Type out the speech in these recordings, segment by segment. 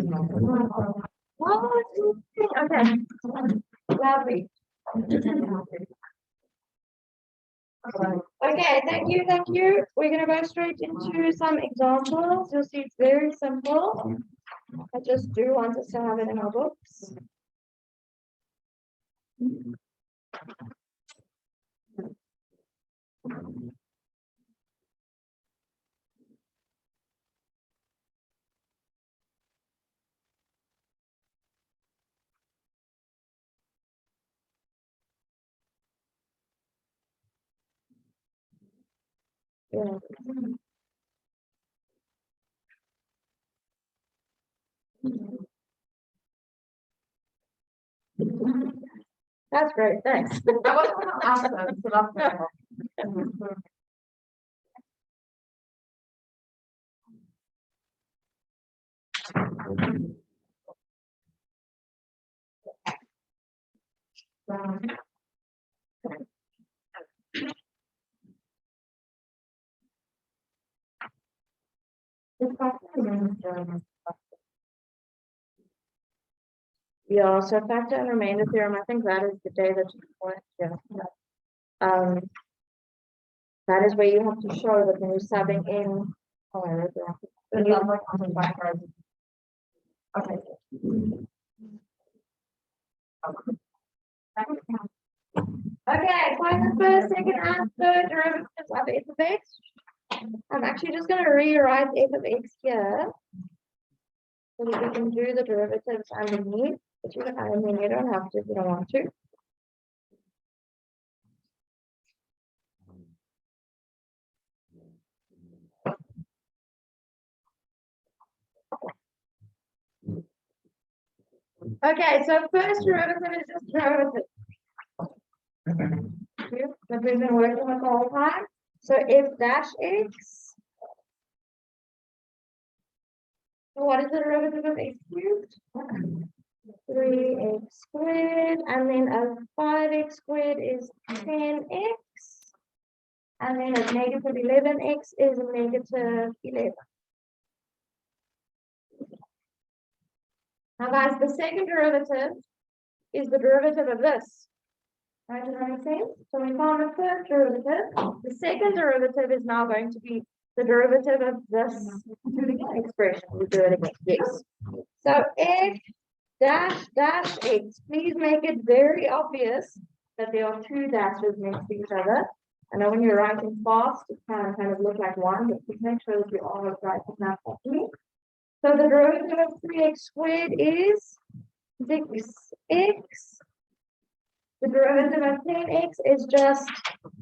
Oh, okay. Lovely. Okay, thank you, thank you. We're gonna go straight into some examples. You'll see it's very simple. I just do want us to have it in our books. Yeah. That's great, thanks. I wasn't going to ask them, so that's fair. Yeah, so factor and remainder theorem, I think that is the day that you point, yeah. That is where you have to show that when you're subbing in. Oh, I wrote that. It sounds like something backwards. Okay. Okay, find the first, second, and third derivatives of f of x. I'm actually just going to rewrite f of x here so that we can do the derivatives underneath. But you don't have to if you don't want to. Okay, so first derivative is just derivative. That we've been working with the whole time. So f dash x. So what is the derivative of x cubed? 3x squared, and then a 5x squared is 10x, and then a negative 11x is a negative 11. Now guys, the second derivative is the derivative of this. Right, does that make sense? So we found the first derivative. The second derivative is now going to be the derivative of this expression. We do it again. Yes. So f dash dash x. Please make it very obvious that there are two dashes next to each other. I know when you're writing fast, it can kind of look like one, but please make sure that you are writing that properly. So the derivative of 3x squared is 6x. The derivative of 10x is just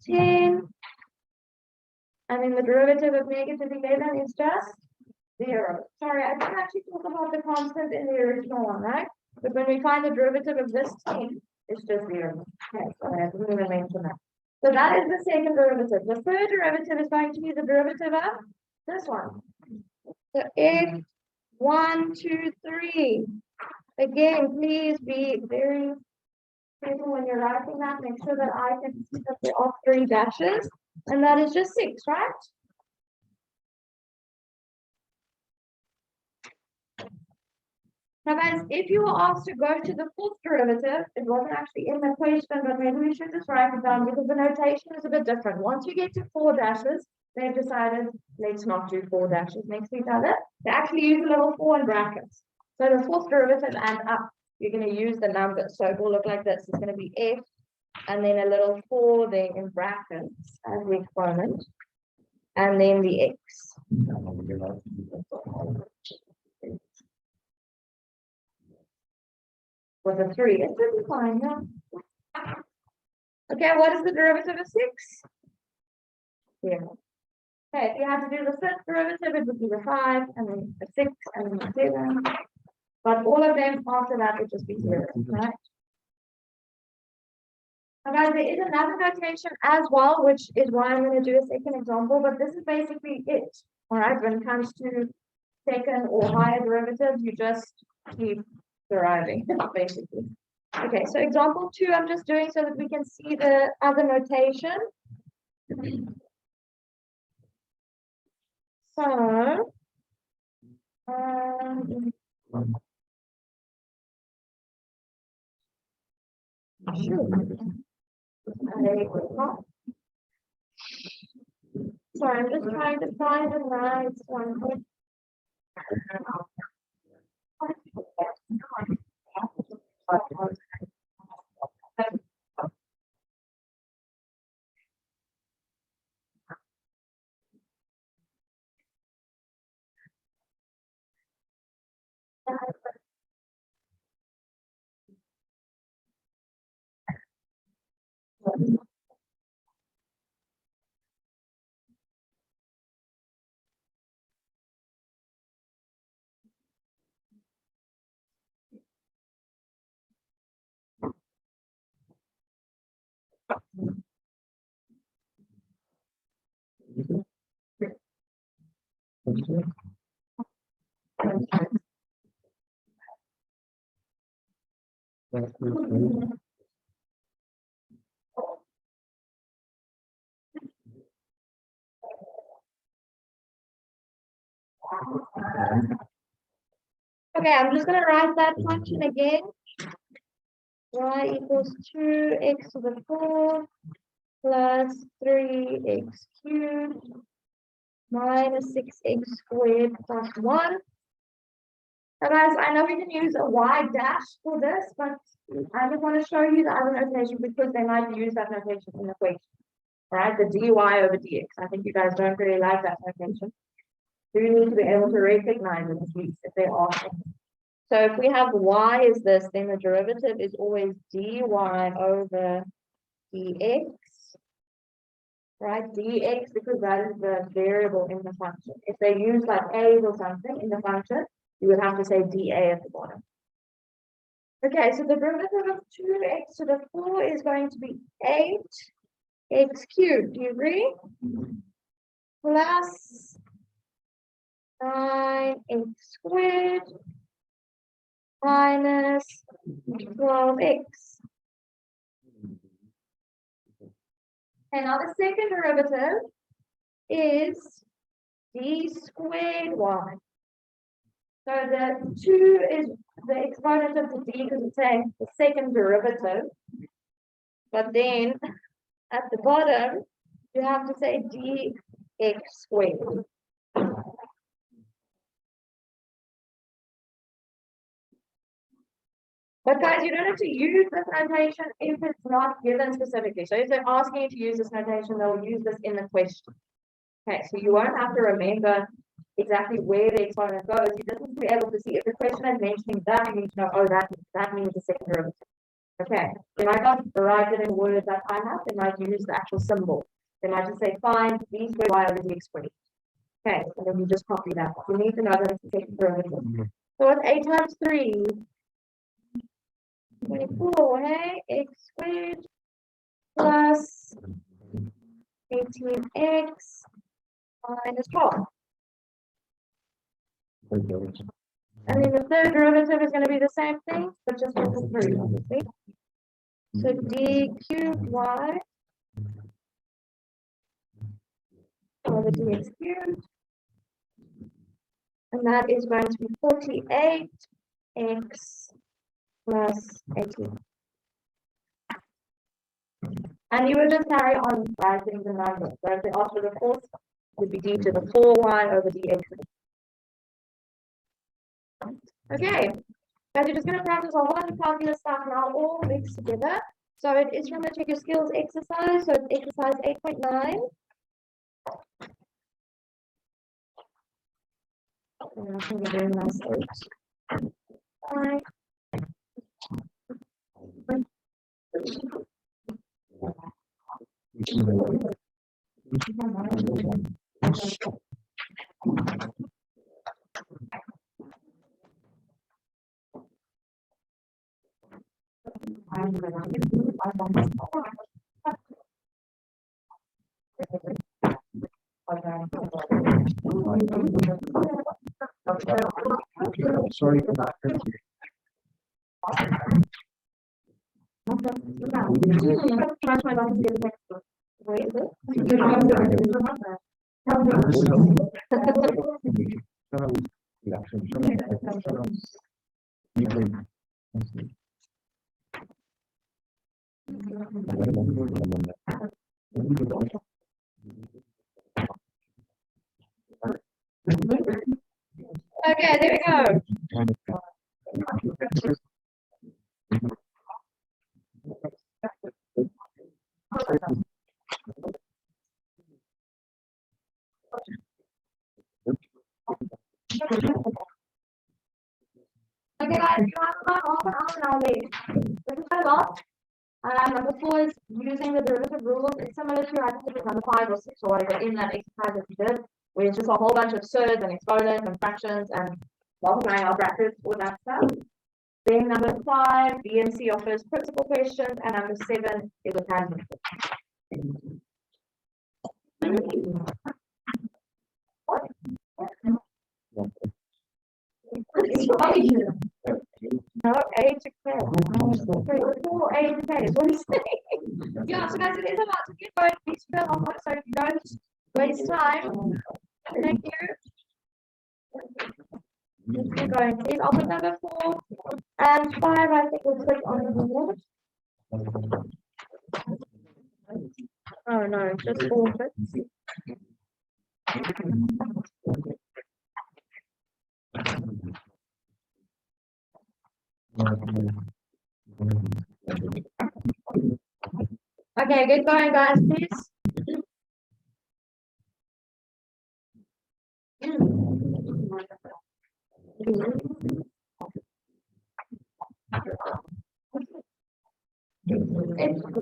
10. And then the derivative of negative 11 is just 0. Sorry, I didn't actually talk about the constant in the original one, right? But when we find the derivative of this 10, it's just 0. Okay, sorry, I didn't even mention that. So that is the second derivative. The third derivative is going to be the derivative of this one. So f 1, 2, 3. Again, please be very careful when you're writing that. Make sure that I can see that there are 3 dashes. And that is just 6, right? Now guys, if you were asked to go to the fourth derivative, it wasn't actually in the question, but maybe we should just write it down because the notation is a bit different. Once you get to 4 dashes, they've decided let's not do 4 dashes next to each other. They actually use a little 4 in brackets. So the fourth derivative and up, you're going to use the numbers. So it will look like this. It's going to be f and then a little 4 there in brackets as the exponent, and then the x. With a 3, it should be fine, yeah. Okay, what is the derivative of 6? Yeah. Okay, if you had to do the fifth derivative, it would be the 5, and then the 6, and then the 7. But all of them after that would just be 0, right? Now guys, there is another notation as well, which is why I'm going to do a second example, but this is basically it. All right, when it comes to second or higher derivatives, you just keep deriving, basically. Okay, so example 2, I'm just doing so that we can see the other notation. So, Sorry, I'm just trying to find the right one. Okay, I'm just gonna write that function again. Y equals 2x to the 4 plus 3x cubed minus 6x squared plus 1. So guys, I know we can use a y dash for this, but I just want to show you the other notation because they might use that notation in the equation. Right, the dy over dx. I think you guys don't really like that notation. So you need to be able to recognize it at least if they ask. So if we have y is this, then the derivative is always dy over dx, right? Dx, because that is the variable in the function. If they use like a's or something in the function, you would have to say dA at the bottom. Okay, so the derivative of 2x to the 4 is going to be 8x cubed. Do you agree? Plus 9x squared minus 12x. And now the second derivative is d squared y. So the 2 is the exponent of the d because it's saying the second derivative. But then at the bottom, you have to say dx squared. But guys, you don't have to use this notation if it's not given specifically. So if they're asking you to use this notation, they'll use this in the question. Okay, so you won't have to remember exactly where the exponent goes. You just need to be able to see if the question is mentioning that, you need to know, oh, that means the second derivative. Okay, they might not write it in words that I have, they might use the actual symbol. They might just say, find d squared y over dx squared. Okay, and then you just copy that. You need to know that it's the second derivative. So what's 8 times 3? 24, hey? X squared plus 18x minus 12. And then the third derivative is going to be the same thing, but just with the 3, obviously. So d cubed y over dx cubed. And that is going to be 48x plus 18. And you would just carry on writing the numbers. So if they ask for the fourth, it would be d to the 4y over dx. Okay, guys, you're just going to practice a whole bunch of calculus stuff now, all mixed together. So it is from the Check Your Skills exercise. So it's exercise 8.9. And I think a very nice 8. Bye. Sorry for that. Thank you. Okay, there we go. Okay, guys, you have about half an hour now left. This is my last. Number 4 is using the derivative rules. It's similar to, I think it was number 5 or 6 or whatever in that exercise that we did, where it's just a whole bunch of surds and exponents and fractions and multiplying our brackets, all that stuff. Then number 5, BMC offers principal questions, and number 7 is a tangent. No, 8 to K. 4, 8 to K is what he's saying. Yeah, so guys, it is about to get going. Please fill on that so you don't waste time. Thank you. Let's keep going. Please, I'll put number 4 and 5. I think we'll click on the board. Oh no, just 4 bits. Okay, get going, guys, please.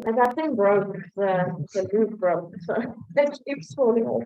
That thing broke, the roof broke, so it keeps falling off.